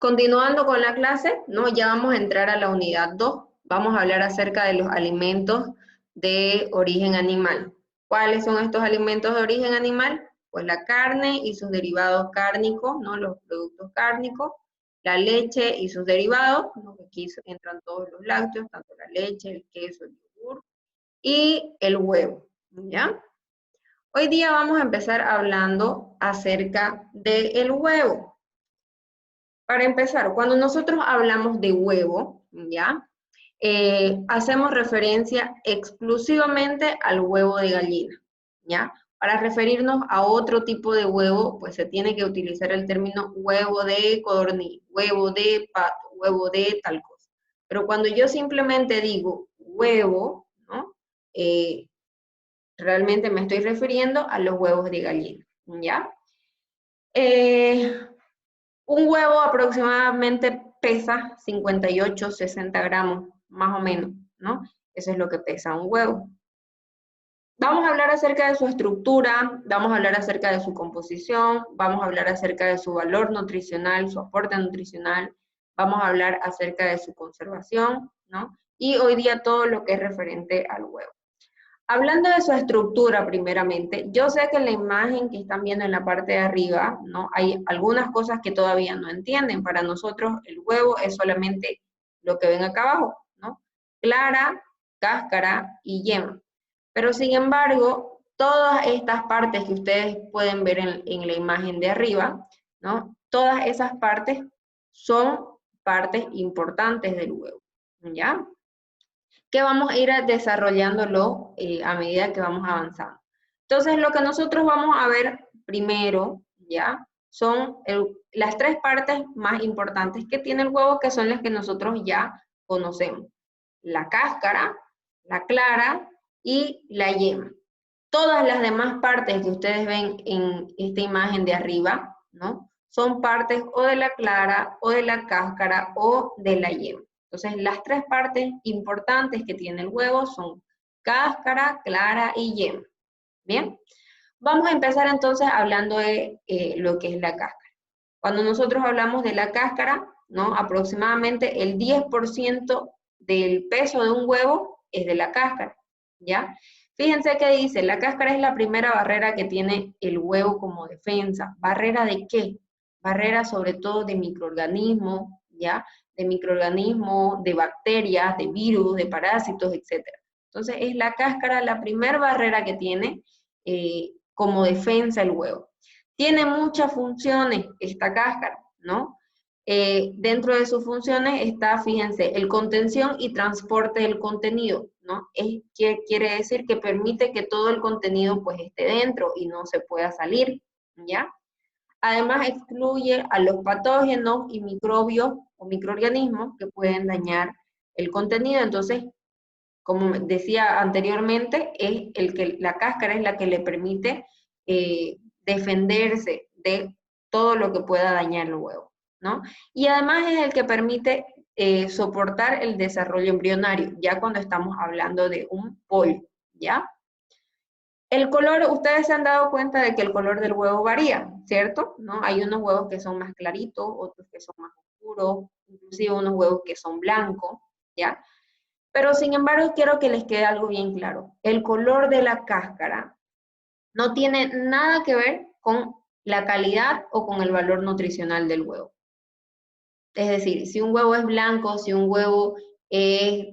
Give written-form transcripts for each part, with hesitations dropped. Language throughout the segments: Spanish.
Continuando con la clase, ¿no? Ya vamos a entrar a la unidad 2. Vamos a hablar acerca de los alimentos de origen animal. ¿Cuáles son estos alimentos de origen animal? Pues la carne y sus derivados cárnicos, ¿no? Los productos cárnicos, la leche y sus derivados, ¿no? Aquí entran todos los lácteos, tanto la leche, el queso, el yogur, y el huevo, ¿ya? Hoy día vamos a empezar hablando acerca del huevo. Para empezar, cuando nosotros hablamos de huevo, ¿ya? Hacemos referencia exclusivamente al huevo de gallina, ¿ya? Para referirnos a otro tipo de huevo, pues se tiene que utilizar el término huevo de codorniz, huevo de pato, huevo de tal cosa. Pero cuando yo simplemente digo huevo, ¿no? Realmente me estoy refiriendo a los huevos de gallina, ¿ya? Un huevo aproximadamente pesa 58, 60 gramos, más o menos, ¿no? Eso es lo que pesa un huevo. Vamos a hablar acerca de su estructura, vamos a hablar acerca de su composición, vamos a hablar acerca de su valor nutricional, su aporte nutricional, vamos a hablar acerca de su conservación, ¿no? Y hoy día todo lo que es referente al huevo. Hablando de su estructura primeramente, yo sé que en la imagen que están viendo en la parte de arriba, ¿no? Hay algunas cosas que todavía no entienden. Para nosotros el huevo es solamente lo que ven acá abajo, ¿no? Clara, cáscara y yema. Pero sin embargo, todas estas partes que ustedes pueden ver en la imagen de arriba, ¿no? Todas esas partes son partes importantes del huevo, ¿ya? Que vamos a ir desarrollándolo a medida que vamos avanzando. Entonces, lo que nosotros vamos a ver primero, ¿ya? Son las tres partes más importantes que tiene el huevo, que son las que nosotros ya conocemos. La cáscara, la clara y la yema. Todas las demás partes que ustedes ven en esta imagen de arriba, ¿no? Son partes o de la clara, o de la cáscara, o de la yema. Entonces, las tres partes importantes que tiene el huevo son cáscara, clara y yema. ¿Bien? Vamos a empezar entonces hablando de lo que es la cáscara. Cuando nosotros hablamos de la cáscara, ¿no? Aproximadamente el 10% del peso de un huevo es de la cáscara, ¿ya? Fíjense que dice, la cáscara es la primera barrera que tiene el huevo como defensa. ¿Barrera de qué? Barrera sobre todo de microorganismos, ¿ya? De microorganismos, de bacterias, de virus, de parásitos, etc. Entonces es la cáscara la primera barrera que tiene como defensa el huevo. Tiene muchas funciones esta cáscara, ¿no? Dentro de sus funciones está, fíjense, el contención y transporte del contenido, ¿no? Quiere decir que permite que todo el contenido pues esté dentro y no se pueda salir, ¿ya? Además excluye a los patógenos y microbios o microorganismos que pueden dañar el contenido. Entonces, como decía anteriormente, la cáscara es la que le permite defenderse de todo lo que pueda dañar el huevo, ¿no? Y además es el que permite soportar el desarrollo embrionario, ya cuando estamos hablando de un pollo, ¿ya? El color, ustedes se han dado cuenta de que el color del huevo varía, ¿cierto? ¿No? Hay unos huevos que son más claritos, otros que son más oscuros, inclusive unos huevos que son blancos, ¿ya? Pero sin embargo, quiero que les quede algo bien claro. El color de la cáscara no tiene nada que ver con la calidad o con el valor nutricional del huevo. Es decir, si un huevo es blanco, si un huevo es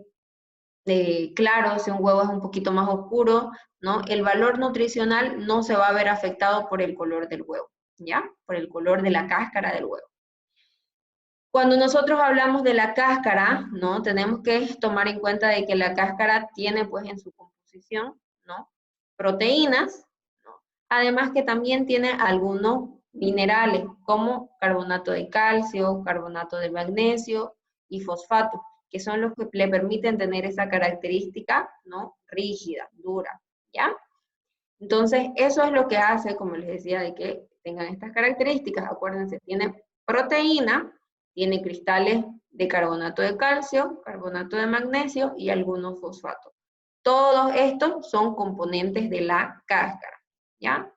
claro, si un huevo es un poquito más oscuro, ¿no? El valor nutricional no se va a ver afectado por el color del huevo, ¿ya? Por el color de la cáscara del huevo. Cuando nosotros hablamos de la cáscara, ¿no? Tenemos que tomar en cuenta de que la cáscara tiene, pues, en su composición, ¿no? Proteínas, ¿no? Además que también tiene algunos minerales, como carbonato de calcio, carbonato de magnesio y fosfato, que son los que le permiten tener esa característica, ¿no? Rígida, dura, ¿ya? Entonces, eso es lo que hace, como les decía, de que tengan estas características. Acuérdense, tiene proteína, tiene cristales de carbonato de calcio, carbonato de magnesio y algunos fosfatos. Todos estos son componentes de la cáscara, ¿ya?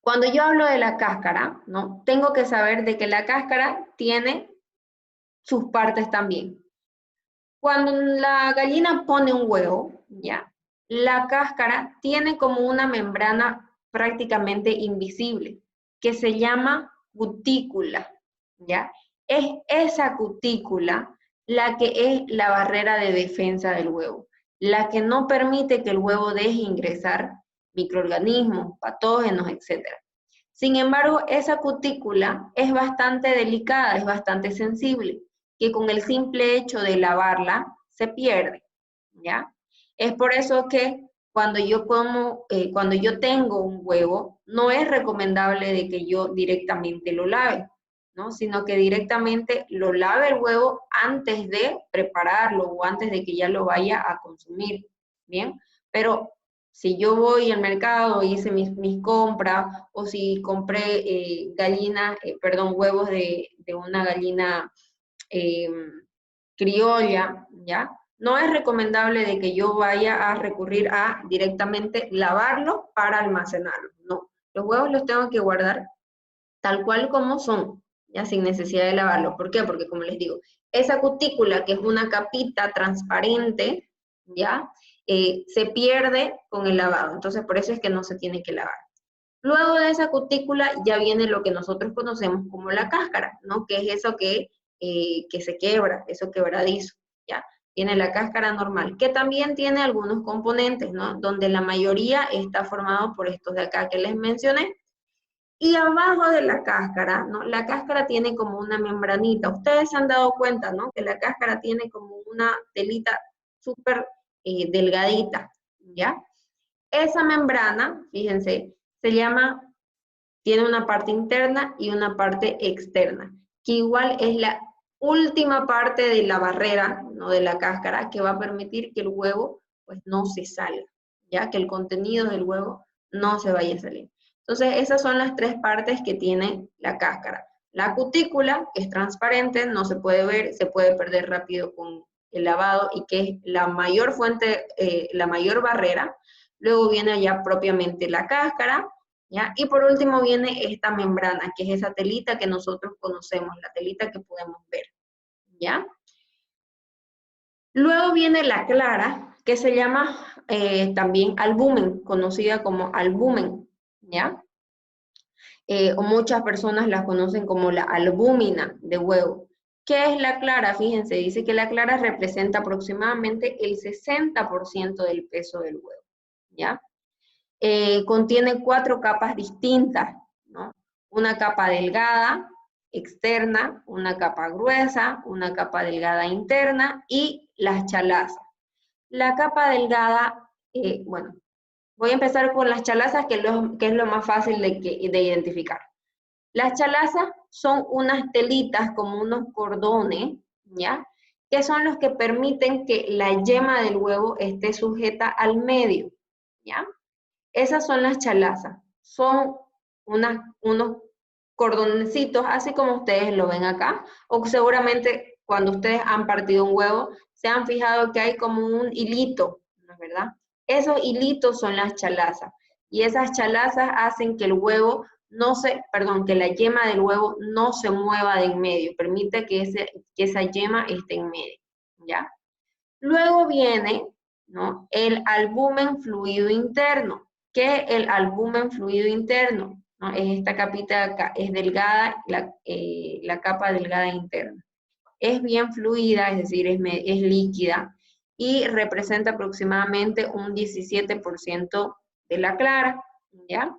Cuando yo hablo de la cáscara, ¿no? Tengo que saber de que la cáscara tiene sus partes también. Cuando la gallina pone un huevo, ¿ya? La cáscara tiene como una membrana prácticamente invisible, que se llama cutícula, ¿ya? Es esa cutícula la que es la barrera de defensa del huevo, la que no permite que el huevo deje ingresar microorganismos, patógenos, etc. Sin embargo, esa cutícula es bastante delicada, es bastante sensible, que con el simple hecho de lavarla se pierde, ¿ya? Es por eso que cuando cuando yo tengo un huevo, no es recomendable de que yo directamente lo lave, ¿no? Sino que directamente lo lave el huevo antes de prepararlo o antes de que ya lo vaya a consumir, ¿bien? Pero si yo voy al mercado, hice mis compras, o si compré huevos de una gallina eh, criolla, ¿ya? No es recomendable de que yo vaya a recurrir a directamente lavarlo para almacenarlo, no. Los huevos los tengo que guardar tal cual como son, ya sin necesidad de lavarlo. ¿Por qué? Porque como les digo, esa cutícula, que es una capita transparente, ya, se pierde con el lavado. Entonces, por eso es que no se tiene que lavar. Luego de esa cutícula ya viene lo que nosotros conocemos como la cáscara, ¿no? Que es eso que se quiebra, eso quebradizo, ¿ya? Tiene la cáscara normal, que también tiene algunos componentes, ¿no? Donde la mayoría está formado por estos de acá que les mencioné. Y abajo de la cáscara, ¿no? La cáscara tiene como una membranita. Ustedes se han dado cuenta, ¿no? Que la cáscara tiene como una telita súper delgadita, ¿ya? Esa membrana, fíjense, tiene una parte interna y una parte externa, que igual es la última parte de la barrera, ¿no? De la cáscara, que va a permitir que el huevo pues no se salga, ya que el contenido del huevo no se vaya a salir. Entonces, esas son las tres partes que tiene la cáscara. La cutícula, que es transparente, no se puede ver, se puede perder rápido con el lavado y que es la mayor fuente, la mayor barrera. Luego viene ya propiamente la cáscara, ¿ya? Y por último viene esta membrana, que es esa telita que nosotros conocemos, la telita que podemos ver, ¿ya? Luego viene la clara, que se llama también albumen, conocida como albumen, ¿ya? O muchas personas la conocen como la albúmina de huevo. ¿Qué es la clara? Fíjense, dice que la clara representa aproximadamente el 60% del peso del huevo, ¿ya? Contiene 4 capas distintas, ¿no? Una capa delgada externa, una capa gruesa, una capa delgada interna y las chalazas. La capa delgada, bueno, voy a empezar con las chalazas, que es lo más fácil de identificar. Las chalazas son unas telitas como unos cordones, ¿ya? Que son los que permiten que la yema del huevo esté sujeta al medio, ¿ya? Esas son las chalazas. Son unos cordoncitos, así como ustedes lo ven acá, o seguramente cuando ustedes han partido un huevo, se han fijado que hay como un hilito, ¿no es verdad? Esos hilitos son las chalazas, y esas chalazas hacen que el huevo que la yema del huevo no se mueva de en medio, permite que esa yema esté en medio, ¿ya? Luego viene, ¿no?, el albumen fluido interno. ¿Qué es el albumen fluido interno? ¿No? Es esta capita de acá, es delgada, la capa delgada interna. Es bien fluida, es decir, es líquida, y representa aproximadamente un 17% de la clara, ¿ya?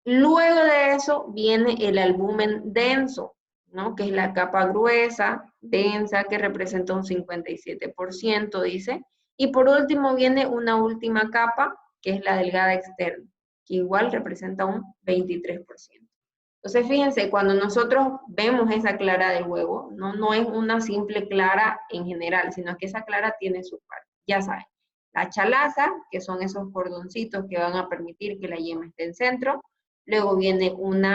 Luego de eso viene el albumen denso, ¿no? Que es la capa gruesa, densa, que representa un 57%, dice. Y por último viene una última capa, que es la delgada externa, que igual representa un 23%. Entonces, fíjense, cuando nosotros vemos esa clara del huevo, no es una simple clara en general, sino que esa clara tiene su parte. Ya saben, la chalaza, que son esos cordoncitos que van a permitir que la yema esté en centro. Luego viene un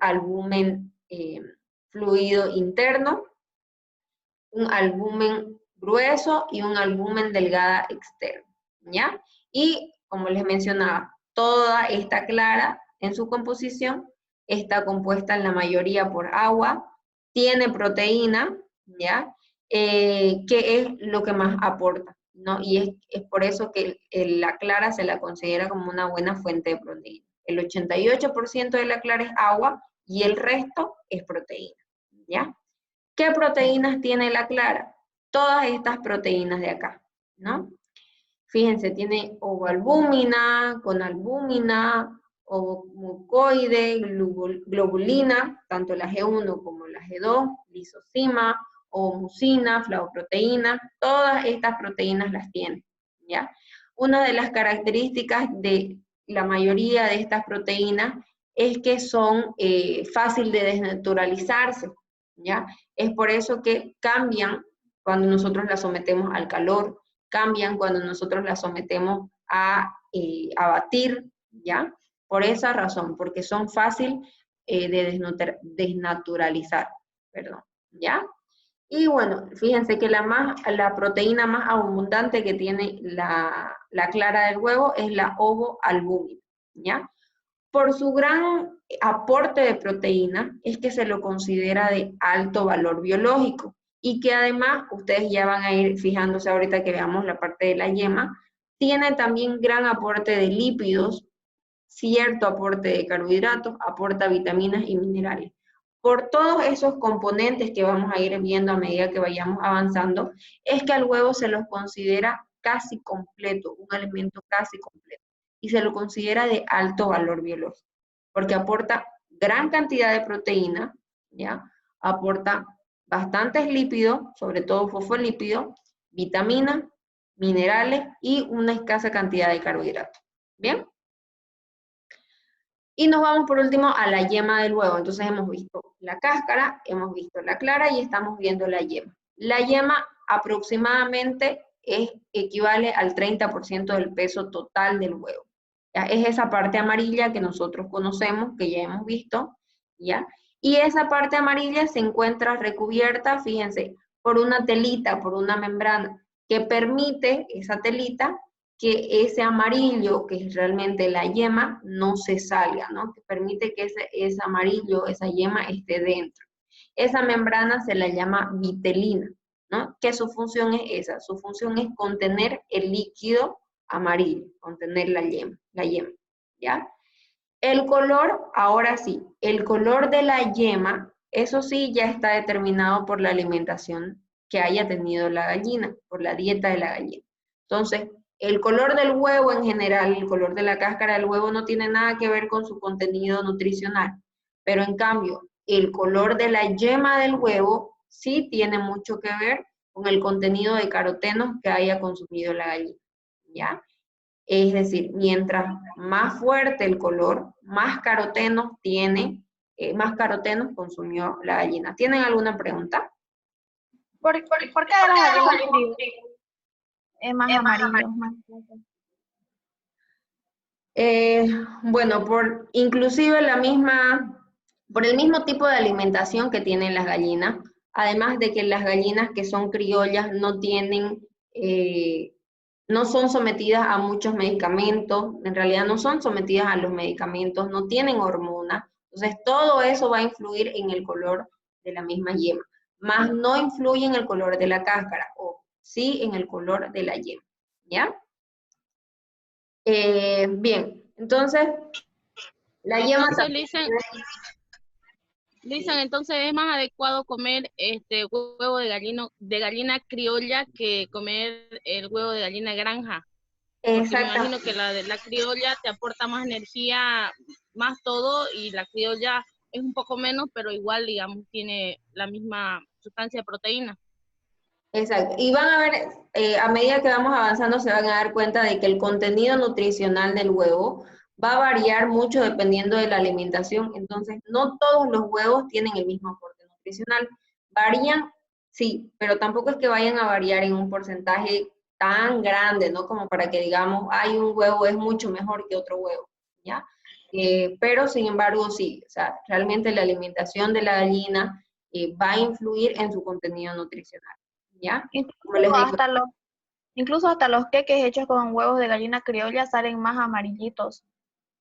albumen fluido interno, un albumen grueso y un albumen delgada externo, ¿ya? Y como les mencionaba, toda esta clara en su composición, está compuesta en la mayoría por agua, tiene proteína, ¿ya? Que es lo que más aporta, ¿no? Y es por eso que la clara se la considera como una buena fuente de proteína. El 88% de la clara es agua y el resto es proteína, ¿ya? ¿Qué proteínas tiene la clara? Todas estas proteínas de acá, ¿no? Fíjense, tiene ovoalbúmina, conalbúmina, ovomucoide, globulina, tanto la G1 como la G2, lisocima, ovomucina, flavoproteína, todas estas proteínas las tiene, ¿ya? Una de las características de la mayoría de estas proteínas es que son fácil de desnaturalizarse, ¿ya? Es por eso que cambian cuando nosotros las sometemos al calor, cambian cuando nosotros las sometemos a batir, ¿ya? Por esa razón, porque son fácil de desnaturalizar, perdón, ¿ya? Y bueno, fíjense que la proteína más abundante que tiene la clara del huevo es la ovoalbúmina, ¿ya? Por su gran aporte de proteína es que se lo considera de alto valor biológico y que además, ustedes ya van a ir fijándose ahorita que veamos la parte de la yema, tiene también gran aporte de lípidos, cierto aporte de carbohidratos, aporta vitaminas y minerales. Por todos esos componentes que vamos a ir viendo a medida que vayamos avanzando, es que al huevo se los considera casi completo, un alimento casi completo, y se lo considera de alto valor biológico, porque aporta gran cantidad de proteína, ¿ya? Aporta bastantes lípidos, sobre todo fosfolípidos, vitaminas, minerales y una escasa cantidad de carbohidratos. ¿Bien? Y nos vamos por último a la yema del huevo. Entonces hemos visto la cáscara, hemos visto la clara y estamos viendo la yema. La yema aproximadamente equivale al 30% del peso total del huevo. ¿Ya? Es esa parte amarilla que nosotros conocemos, que ya hemos visto, ¿ya? Y esa parte amarilla se encuentra recubierta, fíjense, por una telita, por una membrana, que permite esa telita que ese amarillo, que es realmente la yema, no se salga, ¿no? Que permite que ese amarillo, esa yema esté dentro. Esa membrana se la llama vitelina, ¿no? Que su función es esa, su función es contener el líquido amarillo, contener la yema, ¿ya? El color, ahora sí, el color de la yema, eso sí ya está determinado por la alimentación que haya tenido la gallina, por la dieta de la gallina. Entonces, el color del huevo en general, el color de la cáscara del huevo no tiene nada que ver con su contenido nutricional, pero en cambio, el color de la yema del huevo sí tiene mucho que ver con el contenido de carotenos que haya consumido la gallina, ¿ya? Es decir, mientras más fuerte el color, más carotenos tiene, más carotenos consumió la gallina. ¿Tienen alguna pregunta? ¿Por qué de las gallinas es más amarillo? Bueno, inclusive por el mismo tipo de alimentación que tienen las gallinas, además de que las gallinas que son criollas no tienen, no son sometidas a muchos medicamentos, en realidad no son sometidas a los medicamentos, no tienen hormonas, entonces todo eso va a influir en el color de la misma yema, más no influye en el color de la cáscara, o sí en el color de la yema, ¿ya? Bien, entonces la yema Entonces, Lizan, entonces es más adecuado comer huevo de gallina criolla que comer el huevo de gallina granja. Porque me imagino que la de la criolla te aporta más energía, más todo, y la criolla es un poco menos, pero igual, digamos, tiene la misma sustancia de proteína. Exacto. Y van a ver, a medida que vamos avanzando, se van a dar cuenta de que el contenido nutricional del huevo va a variar mucho dependiendo de la alimentación. Entonces, no todos los huevos tienen el mismo aporte nutricional. Varían, sí, pero tampoco es que vayan a variar en un porcentaje tan grande, ¿no? Como para que digamos, hay un huevo es mucho mejor que otro huevo, ¿ya? Pero, sin embargo, sí, o sea, realmente la alimentación de la gallina va a influir en su contenido nutricional. ¿Ya? Incluso hasta los queques hechos con huevos de gallina criolla salen más amarillitos.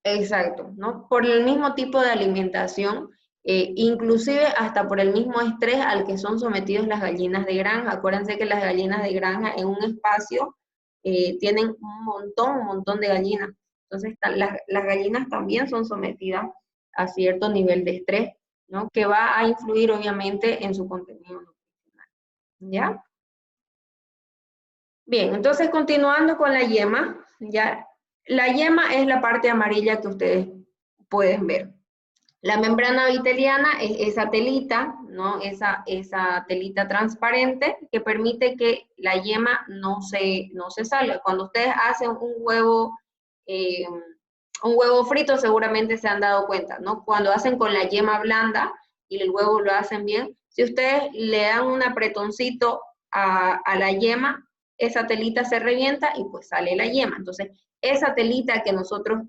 Exacto, ¿no? Por el mismo tipo de alimentación, inclusive hasta por el mismo estrés al que son sometidos las gallinas de granja. Acuérdense que las gallinas de granja en un espacio tienen un montón de gallinas. Entonces, las gallinas también son sometidas a cierto nivel de estrés, ¿no? Que va a influir obviamente en su contenido nutricional, ¿ya? Bien, entonces continuando con la yema, ya, la yema es la parte amarilla que ustedes pueden ver. La membrana viteliana es esa telita, ¿no? Esa telita transparente que permite que la yema no se salga. Cuando ustedes hacen un huevo frito, seguramente se han dado cuenta, ¿no? Cuando hacen con la yema blanda y el huevo lo hacen bien, si ustedes le dan un apretoncito a la yema, esa telita se revienta y pues sale la yema. Entonces, esa telita que nosotros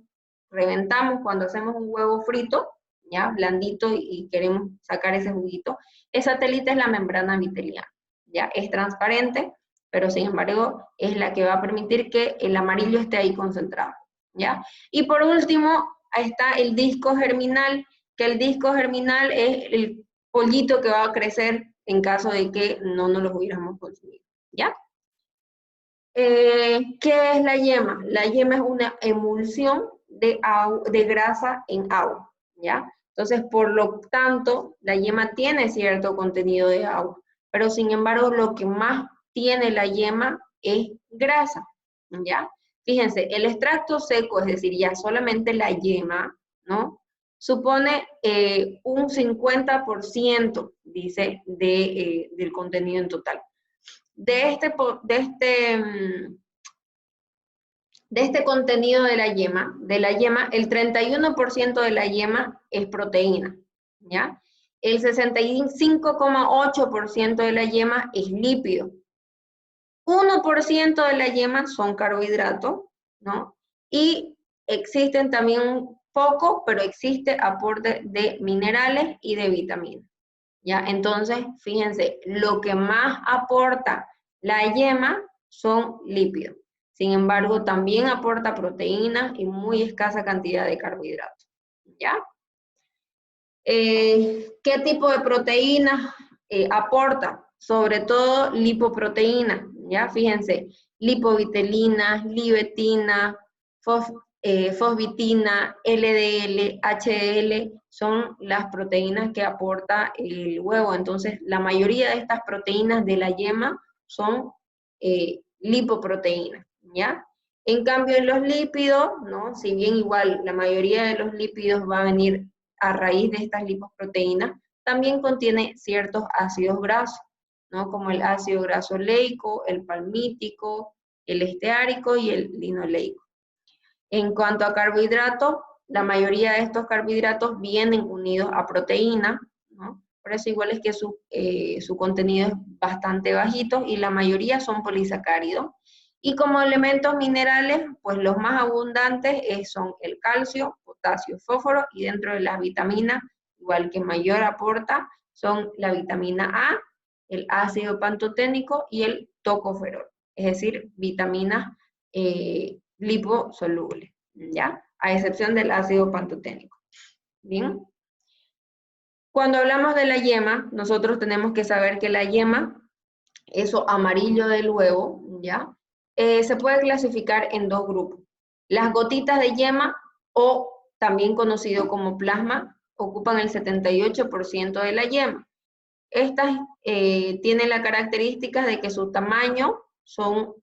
reventamos cuando hacemos un huevo frito, ya blandito y queremos sacar ese juguito, esa telita es la membrana viteliana, ya es transparente, pero sin embargo es la que va a permitir que el amarillo esté ahí concentrado, ya. Y por último está el disco germinal, que el disco germinal es el pollito que va a crecer en caso de que no nos los hubiéramos consumido, ya. ¿Qué es la yema? La yema es una emulsión de grasa en agua, ¿ya? Entonces, por lo tanto, la yema tiene cierto contenido de agua, pero sin embargo, lo que más tiene la yema es grasa, ¿ya? Fíjense, el extracto seco, es decir, ya solamente la yema, ¿no? Supone un 50%, dice, del contenido en total. De este contenido de la yema, el 31% de la yema es proteína, ¿ya? El 65,8% de la yema es lípido. 1% de la yema son carbohidratos, ¿no? Y existen también un poco, pero existe aporte de minerales y de vitaminas, ¿ya? Entonces, fíjense, lo que más aporta la yema son lípidos. Sin embargo, también aporta proteínas y muy escasa cantidad de carbohidratos, ¿ya? ¿Qué tipo de proteínas aporta? Sobre todo lipoproteína, ¿ya? Fíjense, lipovitelina, libetina, fosbitina, LDL, HDL, son las proteínas que aporta el huevo. Entonces, la mayoría de estas proteínas de la yema son lipoproteínas, ¿ya? En cambio, los lípidos, ¿no? Si bien igual la mayoría de los lípidos va a venir a raíz de estas lipoproteínas, también contiene ciertos ácidos grasos, ¿no? Como el ácido graso oleico, el palmítico, el esteárico y el linoleico. En cuanto a carbohidratos, la mayoría de estos carbohidratos vienen unidos a proteína, ¿no? Por eso igual es que su contenido es bastante bajito y la mayoría son polisacáridos. Y como elementos minerales, pues los más abundantes son el calcio, potasio, fósforo, y dentro de las vitaminas, igual que mayor aporta, son la vitamina A, el ácido pantoténico y el tocoferol, es decir, vitaminas liposolubles, ¿ya? A excepción del ácido pantoténico. ¿Bien? Cuando hablamos de la yema, nosotros tenemos que saber que la yema, eso amarillo del huevo, ¿ya? Se puede clasificar en dos grupos. Las gotitas de yema, o también conocido como plasma, ocupan el 78% de la yema. Estas tienen la característica de que su tamaño son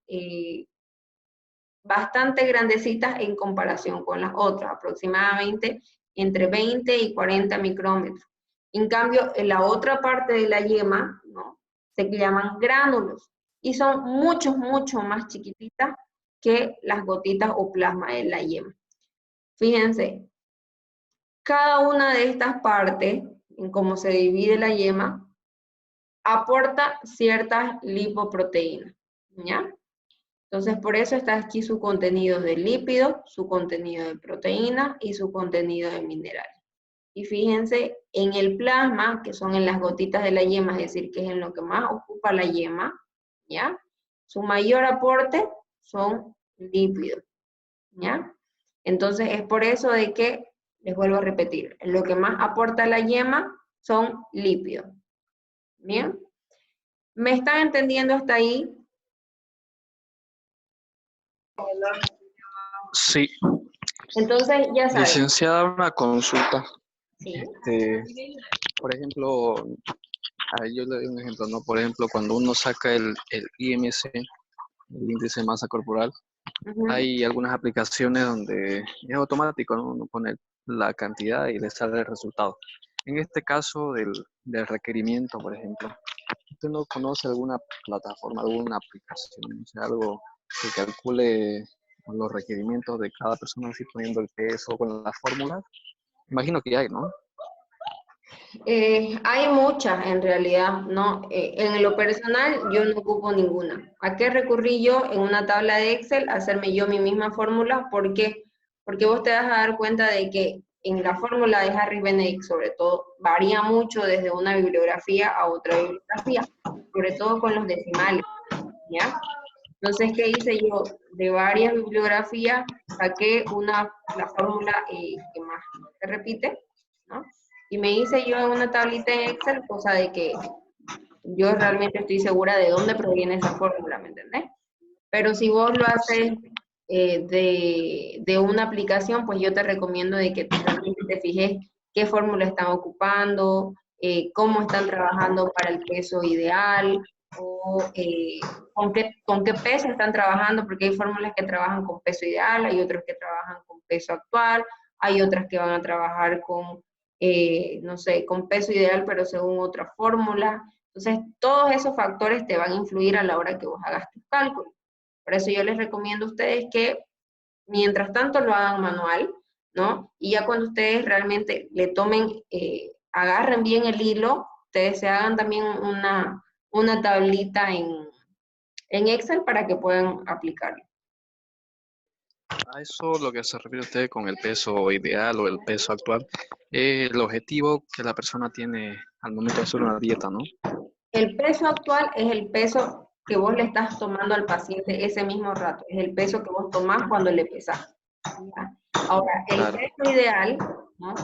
bastante grandecitas en comparación con las otras, aproximadamente entre 20 y 40 micrómetros. En cambio, en la otra parte de la yema, ¿no? Se llaman gránulos y son mucho más chiquititas que las gotitas o plasma de la yema. Fíjense, cada una de estas partes, en cómo se divide la yema, aporta ciertas lipoproteínas, ¿ya? Entonces, por eso está aquí su contenido de lípidos, su contenido de proteínas y su contenido de minerales. Y fíjense, en el plasma, que son en las gotitas de la yema, es decir, que es en lo que más ocupa la yema, ¿ya? Su mayor aporte son lípidos, ¿ya? Entonces es por eso de que, les vuelvo a repetir, lo que más aporta la yema son lípidos. ¿Bien? ¿Me están entendiendo hasta ahí? Sí. Entonces, ya saben. Licenciada, una consulta. Sí. Por ejemplo, yo le doy un ejemplo, ¿no? Por ejemplo, cuando uno saca el IMC, el índice de masa corporal, hay algunas aplicaciones donde es automático, ¿no? Uno pone la cantidad y le sale el resultado. En este caso del requerimiento, por ejemplo, ¿usted no conoce alguna plataforma, alguna aplicación, o sea, algo que calcule los requerimientos de cada persona, así poniendo el peso con las fórmulas? Imagino que hay, ¿no? Hay muchas en realidad, ¿no? En lo personal yo no ocupo ninguna. ¿A qué recurrí yo en una tabla de Excel? A hacerme yo mi misma fórmula. ¿Por qué? Porque vos te vas a dar cuenta de que en la fórmula de Harris Benedict, sobre todo, varía mucho desde una bibliografía a otra bibliografía, sobre todo con los decimales, ¿ya? Entonces, ¿qué hice yo? De varias bibliografías saqué la fórmula que más se repite, ¿no? Y me hice yo una tablita en Excel, cosa de que yo realmente estoy segura de dónde proviene esa fórmula, ¿me entendés? Pero si vos lo haces de una aplicación, pues yo te recomiendo de que realmente te fijes qué fórmula están ocupando, cómo están trabajando para el peso ideal, o con qué peso están trabajando, porque hay fórmulas que trabajan con peso ideal, hay otras que trabajan con peso actual, hay otras que van a trabajar con, no sé, con peso ideal, pero según otra fórmula. Entonces, todos esos factores te van a influir a la hora que vos hagas tus cálculos. Por eso yo les recomiendo a ustedes que mientras tanto lo hagan manual, ¿no? Y ya cuando ustedes realmente le tomen, agarren bien el hilo, ustedes se hagan también una tablita en Excel para que puedan aplicarlo. A eso lo que se refiere usted con el peso ideal o el peso actual, el objetivo que la persona tiene al momento de hacer una dieta, ¿no? El peso actual es el peso que vos le estás tomando al paciente ese mismo rato, es el peso que vos tomás cuando le pesás. ¿Ya? Ahora, el Claro. peso ideal, ¿no?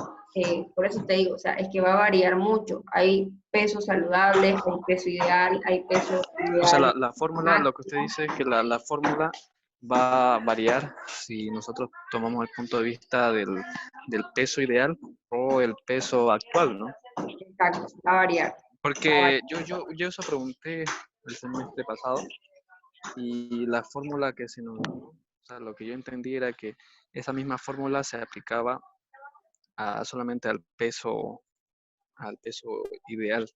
Por eso te digo, o sea, es que va a variar mucho. Hay pesos saludables, hay peso ideal, hay peso ideal. O sea, la fórmula, lo que usted dice es que la fórmula va a variar si nosotros tomamos el punto de vista del peso ideal o el peso actual, ¿no? Exacto, va a variar. Porque yo eso pregunté el semestre pasado y la fórmula que se nos dio, o sea, lo que yo entendí era que esa misma fórmula se aplicaba solamente al peso ideal.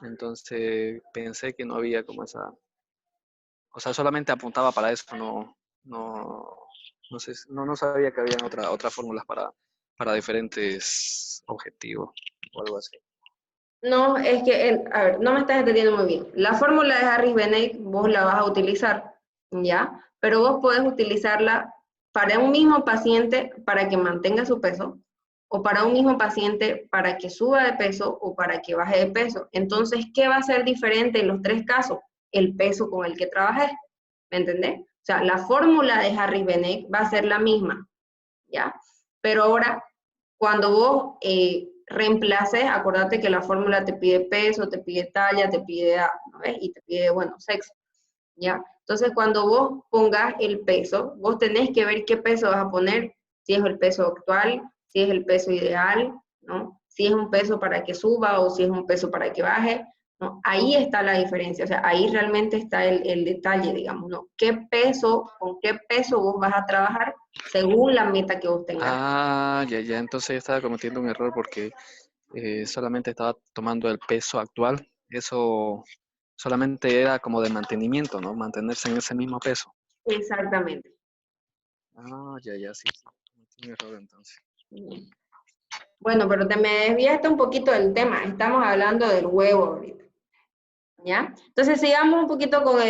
Entonces pensé que no había como esa, o sea, solamente apuntaba para eso, no sé, no sabía que había otras fórmulas para diferentes objetivos o algo así. No, es que, a ver, no me estás entendiendo muy bien. La fórmula de Harris Benedict vos la vas a utilizar, ¿ya? Pero vos podés utilizarla para un mismo paciente para que mantenga su peso, o para un mismo paciente para que suba de peso o para que baje de peso. Entonces, ¿qué va a ser diferente en los tres casos? El peso con el que trabajé, ¿me entendés? O sea, la fórmula de Harris Benedict va a ser la misma, ¿ya? Pero ahora, cuando vos reemplaces, acordate que la fórmula te pide peso, te pide talla, te pide edad, ¿no ves? Y te pide, bueno, sexo, ¿ya? Entonces, cuando vos pongas el peso, vos tenés que ver qué peso vas a poner, si es el peso actual, si es el peso ideal, ¿no? Si es un peso para que suba o si es un peso para que baje, ¿no? Ahí está la diferencia, o sea, ahí realmente está el detalle, digamos, ¿no? ¿Qué peso, con qué peso vos vas a trabajar según la meta que vos tengas? Ah, ya, entonces yo estaba cometiendo un error porque solamente estaba tomando el peso actual. Eso solamente era como de mantenimiento, ¿no? Mantenerse en ese mismo peso. Exactamente. Ah, ya, sí. Cometí un error entonces. Bueno, pero te me desviaste un poquito del tema. Estamos hablando del huevo ahorita. ¿Ya? Entonces sigamos un poquito con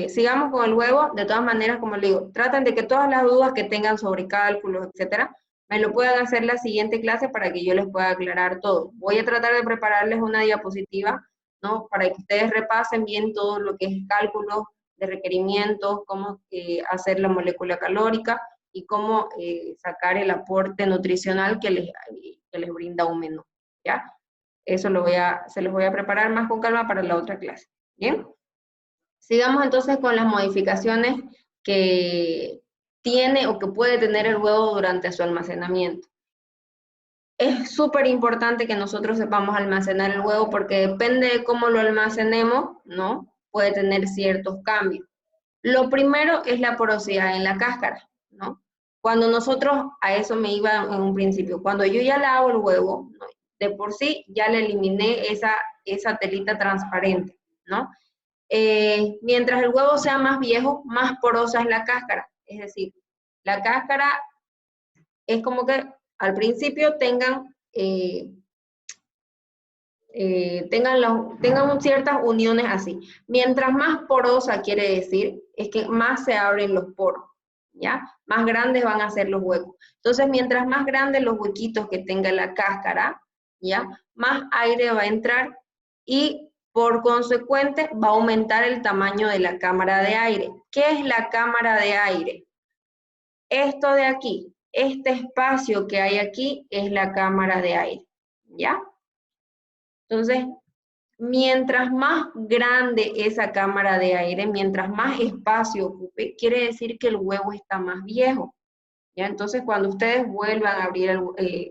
sigamos con el huevo. De todas maneras, como le digo, traten de que todas las dudas que tengan sobre cálculos, etcétera, me lo puedan hacer la siguiente clase para que yo les pueda aclarar todo. Voy a tratar de prepararles una diapositiva, ¿no? Para que ustedes repasen bien todo lo que es cálculos de requerimientos, cómo hacer la molécula calórica, y cómo sacar el aporte nutricional que les brinda un menú, ¿ya? Eso se los voy a preparar más con calma para la otra clase, ¿bien? Sigamos entonces con las modificaciones que tiene o que puede tener el huevo durante su almacenamiento. Es súper importante que nosotros sepamos almacenar el huevo porque depende de cómo lo almacenemos, ¿no? Puede tener ciertos cambios. Lo primero es la porosidad en la cáscara, ¿no? Cuando nosotros, a eso me iba en un principio, cuando yo ya lavo el huevo, ¿no? De por sí ya le eliminé esa telita transparente, ¿no? Mientras el huevo sea más viejo, más porosa es la cáscara. Es decir, la cáscara es como que al principio tengan ciertas uniones así. Mientras más porosa quiere decir, es que más se abren los poros, ¿ya? Más grandes van a ser los huecos. Entonces, mientras más grandes los huequitos que tenga la cáscara, ¿ya? Más aire va a entrar y por consecuente va a aumentar el tamaño de la cámara de aire. ¿Qué es la cámara de aire? Esto de aquí, este espacio que hay aquí es la cámara de aire, ¿ya? Entonces, mientras más grande esa cámara de aire, mientras más espacio ocupe, quiere decir que el huevo está más viejo, ¿ya? Entonces, cuando ustedes vuelvan a abrir,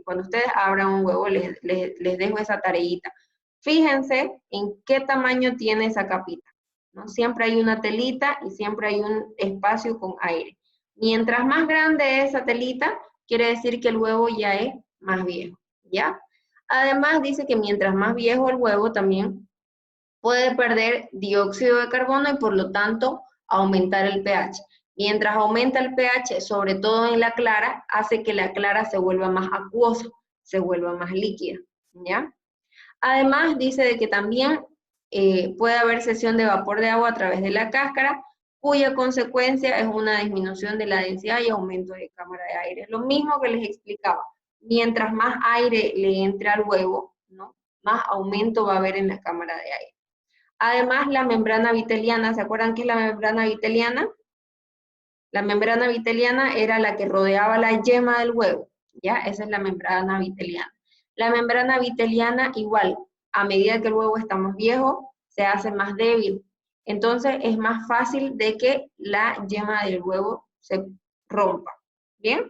cuando ustedes abran un huevo, les dejo esa tareita. Fíjense en qué tamaño tiene esa capita, ¿no? Siempre hay una telita y siempre hay un espacio con aire. Mientras más grande es esa telita, quiere decir que el huevo ya es más viejo, ¿ya? Además, dice que mientras más viejo el huevo también puede perder dióxido de carbono y por lo tanto aumentar el pH. Mientras aumenta el pH, sobre todo en la clara, hace que la clara se vuelva más acuosa, se vuelva más líquida, ¿ya? Además, dice de que también puede haber cesión de vapor de agua a través de la cáscara, cuya consecuencia es una disminución de la densidad y aumento de cámara de aire. Lo mismo que les explicaba, mientras más aire le entre al huevo, ¿no? Más aumento va a haber en la cámara de aire. Además, la membrana viteliana, ¿se acuerdan qué es la membrana viteliana? La membrana viteliana era la que rodeaba la yema del huevo, ¿ya? Esa es la membrana viteliana. La membrana viteliana igual, a medida que el huevo está más viejo, se hace más débil. Entonces, es más fácil de que la yema del huevo se rompa, ¿bien?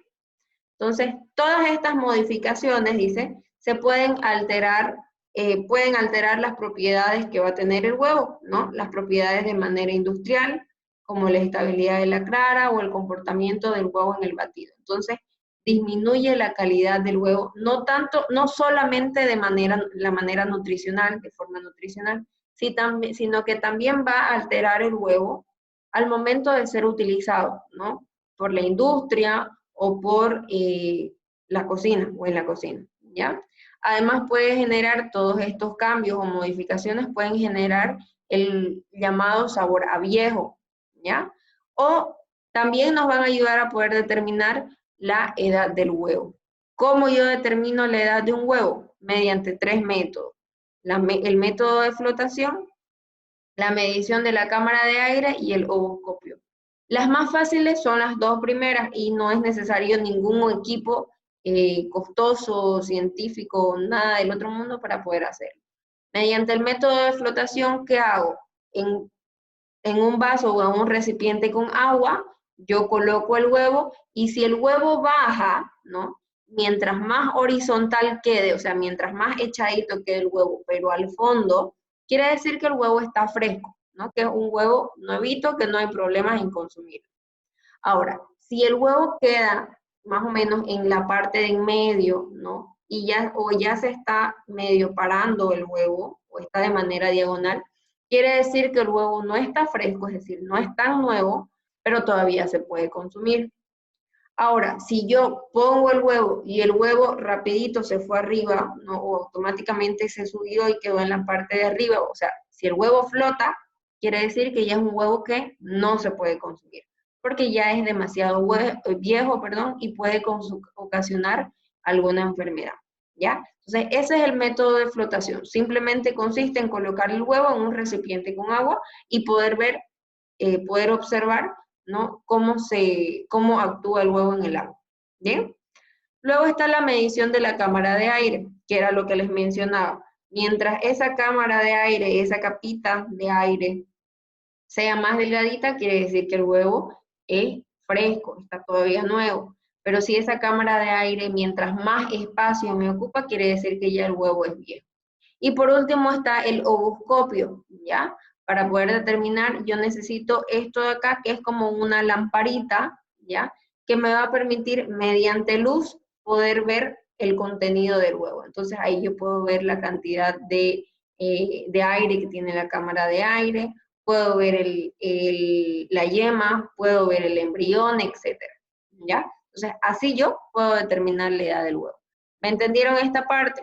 Entonces, todas estas modificaciones, dice, se pueden alterar las propiedades que va a tener el huevo, ¿no? Las propiedades de manera industrial, como la estabilidad de la clara o el comportamiento del huevo en el batido. Entonces, disminuye la calidad del huevo, no solamente de la manera nutricional, de forma nutricional, sino que también va a alterar el huevo al momento de ser utilizado, ¿no? Por la industria o por la cocina o en la cocina, ¿ya? Además puede generar todos estos cambios o modificaciones, pueden generar el llamado sabor a viejo, ¿ya? O también nos van a ayudar a poder determinar la edad del huevo. ¿Cómo yo determino la edad de un huevo? Mediante 3 métodos. El método de flotación, la medición de la cámara de aire y el ovoscopio. Las más fáciles son las 2 primeras y no es necesario ningún equipo costoso, científico, nada del otro mundo para poder hacerlo. Mediante el método de flotación, ¿qué hago? En un vaso o en un recipiente con agua, yo coloco el huevo y si el huevo baja, ¿no? Mientras más horizontal quede, o sea, mientras más echadito quede el huevo, pero al fondo, quiere decir que el huevo está fresco, ¿no? Que es un huevo nuevito, que no hay problemas en consumirlo. Ahora, si el huevo queda más o menos en la parte de en medio, ¿no? Y ya se está medio parando el huevo, o está de manera diagonal, quiere decir que el huevo no está fresco, es decir, no es tan nuevo, pero todavía se puede consumir. Ahora, si yo pongo el huevo y el huevo rapidito se fue arriba, ¿no? O automáticamente se subió y quedó en la parte de arriba, o sea, si el huevo flota, quiere decir que ya es un huevo que no se puede consumir, porque ya es demasiado viejo, y puede ocasionar alguna enfermedad, ¿ya? Entonces, ese es el método de flotación. Simplemente consiste en colocar el huevo en un recipiente con agua y poder observar, ¿no? Cómo actúa el huevo en el agua. ¿Bien? Luego está la medición de la cámara de aire, que era lo que les mencionaba. Mientras esa cámara de aire, esa capita de aire, sea más delgadita, quiere decir que el huevo es fresco, está todavía nuevo. Pero si esa cámara de aire, mientras más espacio me ocupa, quiere decir que ya el huevo es viejo. Y por último está el ovoscopio, ¿ya? Para poder determinar, yo necesito esto de acá, que es como una lamparita, ¿ya? Que me va a permitir, mediante luz, poder ver el contenido del huevo. Entonces ahí yo puedo ver la cantidad de aire que tiene la cámara de aire, puedo ver la yema, puedo ver el embrión, etcétera, ¿ya? Entonces así yo puedo determinar la edad del huevo. ¿Me entendieron esta parte?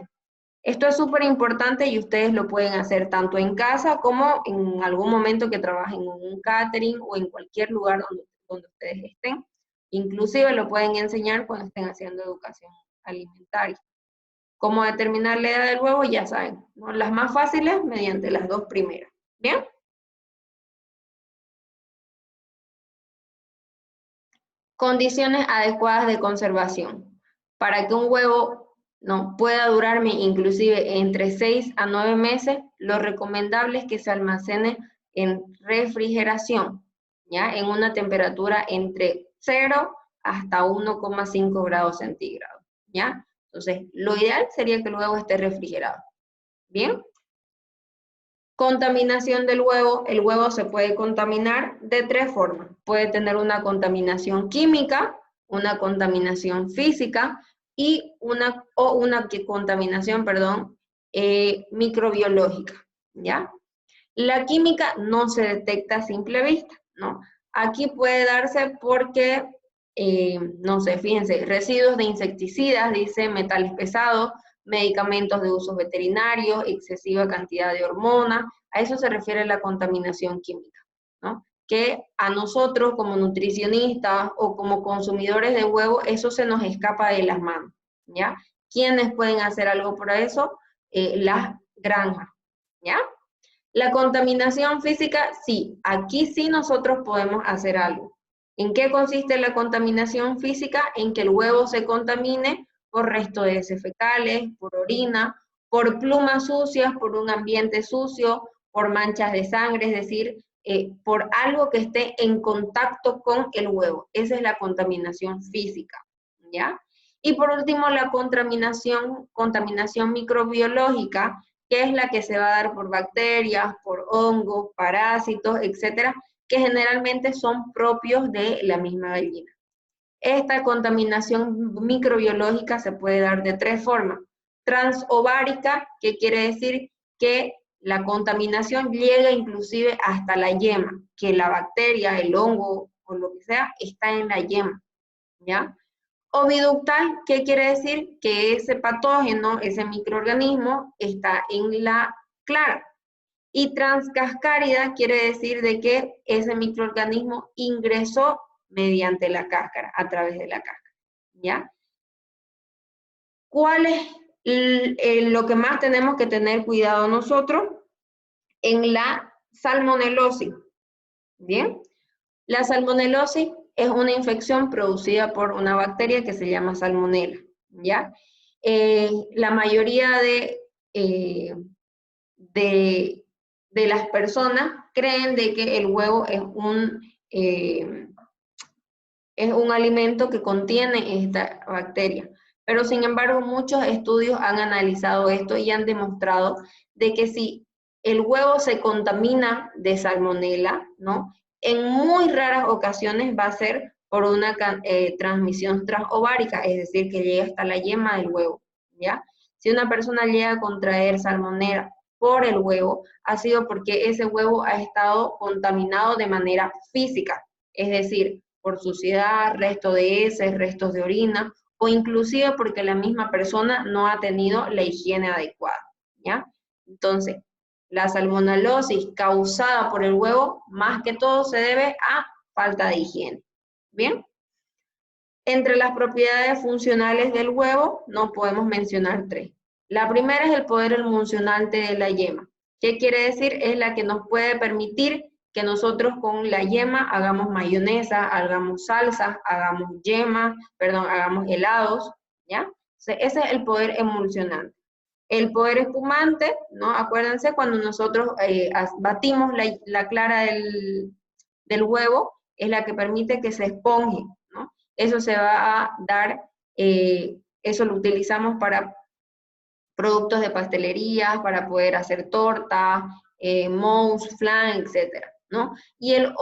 Esto es súper importante y ustedes lo pueden hacer tanto en casa como en algún momento que trabajen en un catering o en cualquier lugar donde ustedes estén. Inclusive lo pueden enseñar cuando estén haciendo educación alimentaria. ¿Cómo determinar la edad del huevo? Ya saben, ¿no? Las más fáciles mediante las dos primeras. ¿Bien? Condiciones adecuadas de conservación. Para que un huevo pueda durarme inclusive entre 6 a 9 meses, lo recomendable es que se almacene en refrigeración, ¿ya? En una temperatura entre 0 hasta 1,5 grados centígrados, ¿ya? Entonces, lo ideal sería que el huevo esté refrigerado. ¿Bien? Contaminación del huevo. El huevo se puede contaminar de 3 formas. Puede tener una contaminación química, una contaminación física y una contaminación, microbiológica, ¿ya? La química no se detecta a simple vista, ¿no? Aquí puede darse porque, no sé, fíjense, residuos de insecticidas, dice, metales pesados, medicamentos de uso veterinario, excesiva cantidad de hormonas, a eso se refiere la contaminación química, ¿no? Que a nosotros como nutricionistas o como consumidores de huevo, eso se nos escapa de las manos, ¿ya? ¿Quiénes pueden hacer algo por eso? Las granjas, ¿ya? La contaminación física, sí, aquí sí nosotros podemos hacer algo. ¿En qué consiste la contaminación física? En que el huevo se contamine por restos de heces fecales, por orina, por plumas sucias, por un ambiente sucio, por manchas de sangre, es decir, por algo que esté en contacto con el huevo. Esa es la contaminación física, ¿ya? Y por último, la contaminación microbiológica, que es la que se va a dar por bacterias, por hongos, parásitos, etcétera, que generalmente son propios de la misma gallina. Esta contaminación microbiológica se puede dar de 3 formas. Transovárica, que quiere decir que la contaminación llega inclusive hasta la yema, que la bacteria, el hongo o lo que sea está en la yema, ¿ya? Oviductal, ¿qué quiere decir? Que ese patógeno, ese microorganismo, está en la clara. Y transcascárida quiere decir de que ese microorganismo ingresó mediante la cáscara, a través de la cáscara, ¿ya? ¿Cuál es lo que más tenemos que tener cuidado nosotros? En la salmonelosis, ¿bien? La salmonelosis es una infección producida por una bacteria que se llama salmonela, ¿ya? La mayoría de las personas creen de que el huevo es un alimento que contiene esta bacteria, pero sin embargo muchos estudios han analizado esto y han demostrado de que si el huevo se contamina de salmonela, ¿no? En muy raras ocasiones va a ser por una transmisión transovárica, es decir, que llega hasta la yema del huevo, ¿ya? Si una persona llega a contraer salmonela por el huevo, ha sido porque ese huevo ha estado contaminado de manera física, es decir, por suciedad, restos de heces, restos de orina, o inclusive porque la misma persona no ha tenido la higiene adecuada, ¿ya? Entonces, la salmonelosis causada por el huevo, más que todo se debe a falta de higiene. ¿Bien? Entre las propiedades funcionales del huevo, nos podemos mencionar 3. La primera es el poder emulsionante de la yema. ¿Qué quiere decir? Es la que nos puede permitir que nosotros con la yema hagamos mayonesa, hagamos salsa, hagamos hagamos helados, ¿ya? Ese es el poder emulsionante. El poder espumante, ¿no? Acuérdense cuando nosotros batimos la clara del huevo, es la que permite que se esponje, ¿no? Eso se va a dar, eso lo utilizamos para productos de pastelería, para poder hacer tortas, mousse, flan, etcétera, ¿no? Y la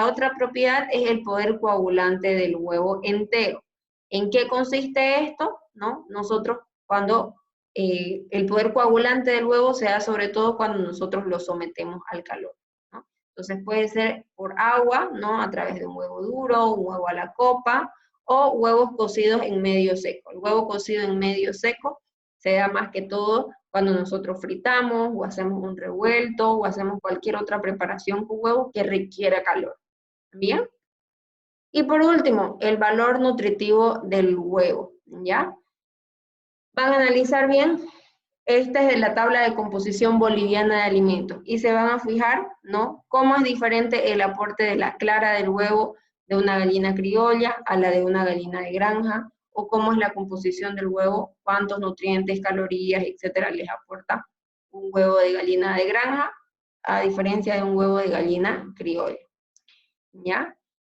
otra propiedad es el poder coagulante del huevo entero. ¿En qué consiste esto? ¿No? Nosotros cuando el poder coagulante del huevo se da sobre todo cuando nosotros lo sometemos al calor, ¿no? Entonces puede ser por agua, ¿no? A través de un huevo duro, un huevo a la copa, o huevos cocidos en medio seco. El huevo cocido en medio seco se da más que todo cuando nosotros fritamos, o hacemos un revuelto, o hacemos cualquier otra preparación con huevo que requiera calor. ¿Bien? Y por último, el valor nutritivo del huevo, ¿ya? Van a analizar bien, esta es de la tabla de composición boliviana de alimentos, y se van a fijar, ¿no? Cómo es diferente el aporte de la clara del huevo de una gallina criolla a la de una gallina de granja, o cómo es la composición del huevo, cuántos nutrientes, calorías, etcétera, les aporta un huevo de gallina de granja, a diferencia de un huevo de gallina criolla, ¿ya?